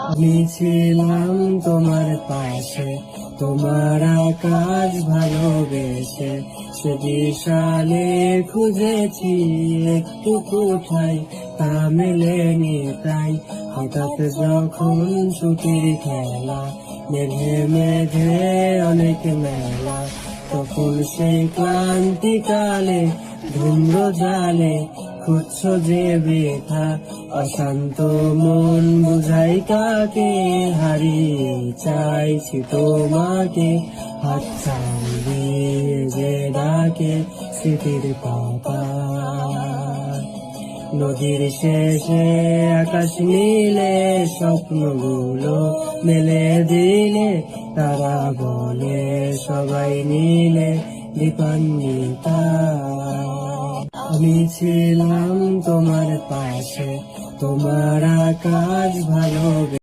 আমি ছিলাম তোমার পাশে, তোমার আকাশ ভালোবেসে, সে বিশালে খুঁজেছি একটু কোথায়, তা মেলেনি তাই। হঠাৎ যখন ছুটির খেলা, মেঘে মেঘে অনেক মেলা, তখন সেই ক্লান্তিকালে ধূম্র জালে খুঁজছ যে বৃথা, অশান্ত মন বুঝাই কাকে, হারিয়ে চাইছি তোমাকে, হাত ছাড়িয়ে যে ডাকে স্মৃতির পাতা। নদীর শেষে আকাশ নীলে স্বপ্নগুলো মেলে দিলে, তারা বলে সবাই নিলে দীপান্বিতা। আমি ছিলাম তোমার পাশে, তোমার আকাশ ভালো